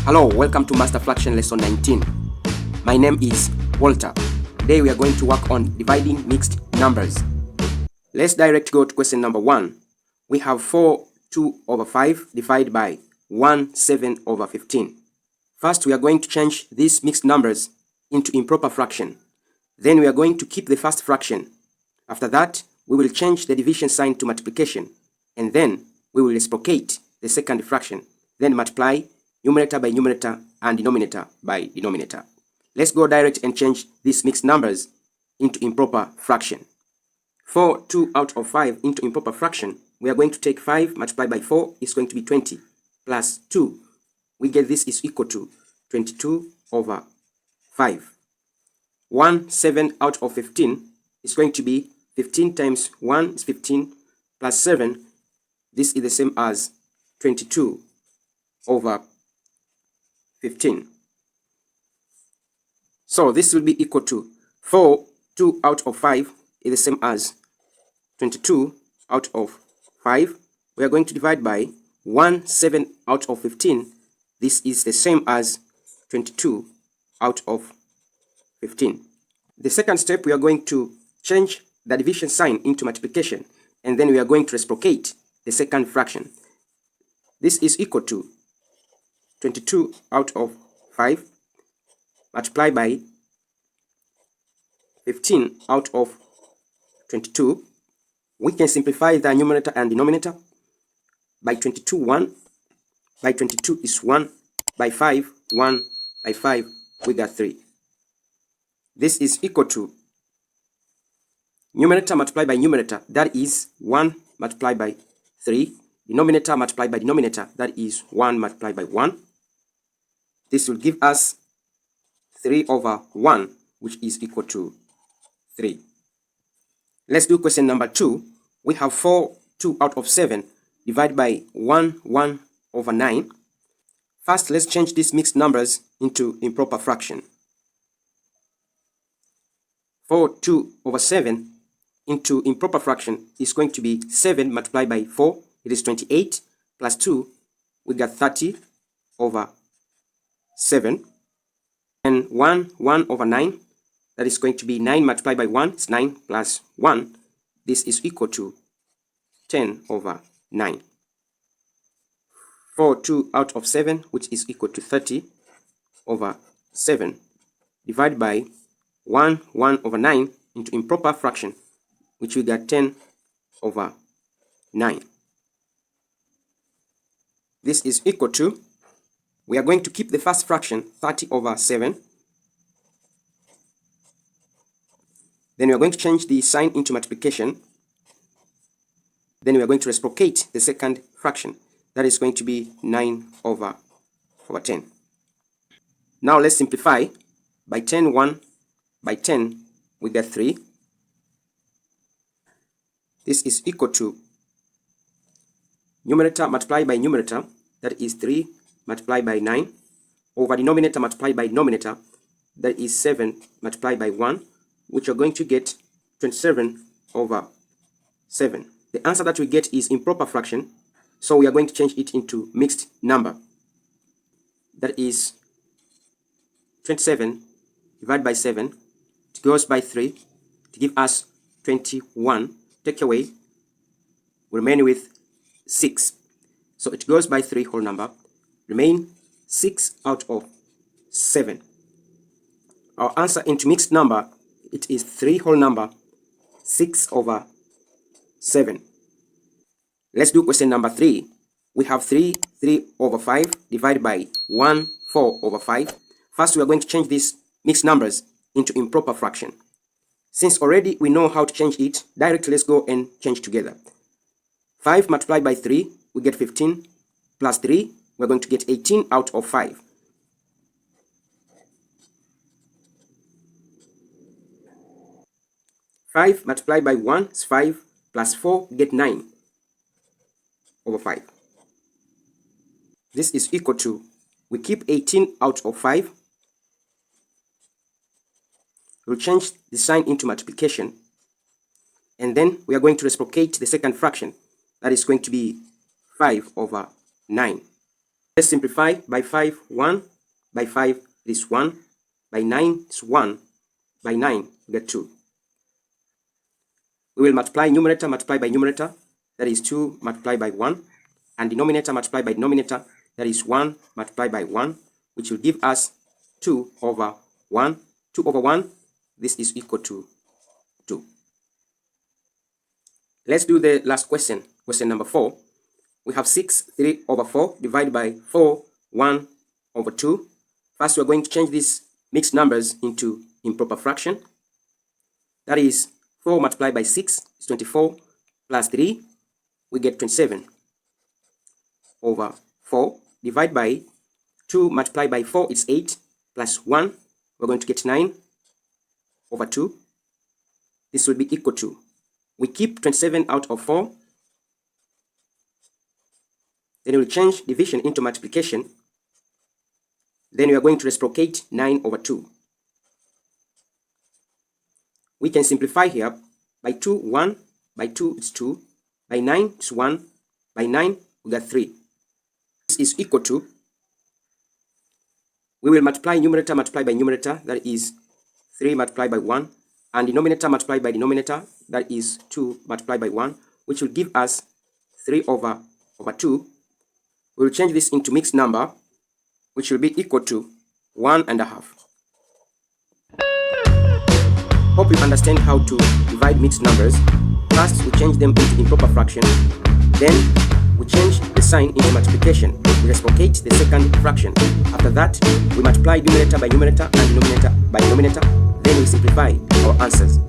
Hello, welcome to Master Fraction Lesson 19. My name is Walter. Today we are going to work on dividing mixed numbers. Let's direct go to question number 1. We have 4 2 over 5 divided by 1 7 over 15. First, we are going to change these mixed numbers into improper fraction. Then we are going to keep the first fraction. After that, we will change the division sign to multiplication. And then we will reciprocate the second fraction. Then multiply numerator by numerator and denominator by denominator. Let's go direct and change these mixed numbers into improper fraction. 4 2 out of 5 into improper fraction. We are going to take 5 multiplied by 4 is going to be 20 plus 2. We get this is equal to 22 over 5. 1 7 out of 15 is going to be 15 times 1 is 15 plus 7. This is the same as 22 over 15. So this will be equal to 4 2 out of 5 is the same as 22 out of 5. We are going to divide by 1 7 out of 15. This is the same as 22 out of 15. The second step, we are going to change the division sign into multiplication, and then we are going to reciprocate the second fraction. This is equal to 22 out of 5 multiplied by 15 out of 22. We can simplify the numerator and denominator. By 22, 1. By 22 is 1. By 5, 1. By 5, we got 3. This is equal to numerator multiplied by numerator, that is 1 multiplied by 3. Denominator multiplied by denominator, that is 1 multiplied by 1. This will give us 3 over 1, which is equal to 3. Let's do question number 2. We have 4 2 out of 7 divided by 1 1 over 9. First, let's change these mixed numbers into improper fraction. 4 2 over 7 into improper fraction is going to be 7 multiplied by 4. It is 28 plus 2. We got 30 over 7. And 1 1 over 9. That is going to be 9 multiplied by 1. It's 9 plus 1. This is equal to 10 over 9. 4 2 out of 7, which is equal to 30 over 7, divided by 1 1 over 9 into improper fraction, which we got 10 over 9. This is equal to, we are going to keep the first fraction, 30 over 7. Then we are going to change the sign into multiplication. Then we are going to reciprocate the second fraction. That is going to be 9 over 10. Now let's simplify. By 10, 1. By 10, we get 3. This is equal to numerator multiplied by numerator, that is 3 multiplied by 9, over denominator multiplied by denominator, that is 7 multiplied by 1, which are going to get 27 over 7. The answer that we get is improper fraction, so we are going to change it into mixed number. That is 27 divided by 7. It goes by 3 to give us 21. Take away, we remain with 6. So it goes by 3 whole number. Remain 6 out of 7. Our answer into mixed number, it is 3 whole number, 6 over 7. Let's do question number 3. We have 3 3 over 5 divided by 1 4 over 5. First, we are going to change these mixed numbers into improper fraction. Since already we know how to change it, directly let's go and change together. 5 multiplied by 3, we get 15, plus 3, we're going to get 18 out of 5. 5 multiplied by 1 is 5, plus 4, we get 9 over 5. This is equal to, we keep 18 out of 5. We'll change the sign into multiplication, and then we are going to reciprocate the second fraction. That is going to be 5 over 9. Let's simplify. By 5, 1. By 5, it is 1. By 9, it's 1. By 9, we get 2. We will multiply numerator by numerator, that is 2 multiplied by 1, and denominator multiplied by denominator, that is 1 multiplied by 1, which will give us 2 over 1. 2 over 1, this is equal to 2. Let's do the last question, question number 4. We have 6, 3 over 4 divided by 4, 1 over 2. First, we're going to change these mixed numbers into improper fraction. That is 4 multiplied by 6 is 24 plus 3, we get 27 over 4 divided by 2 multiplied by 4 is 8 plus 1, we're going to get 9 over 2. This will be equal to, we keep 27 out of 4, then we'll change division into multiplication, then we are going to reciprocate 9 over 2. We can simplify here. By 2, 1. By 2, it's 2. By 9, it's 1. By 9, we got 3. This is equal to, we will multiply numerator by numerator, that is 3 multiplied by 1. And denominator multiplied by denominator, that is 2 multiplied by 1, which will give us 3 over 2. We will change this into mixed number, which will be equal to 1.5. Hope you understand how to divide mixed numbers. First, we change them into improper fraction. Then, we change the sign into multiplication. We reciprocate the second fraction. After that, we multiply numerator by numerator and denominator by denominator. Then we simplify our answers.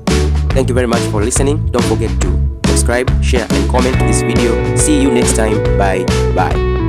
Thank you very much for listening. Don't forget to subscribe, share, and comment this video. See you next time. Bye.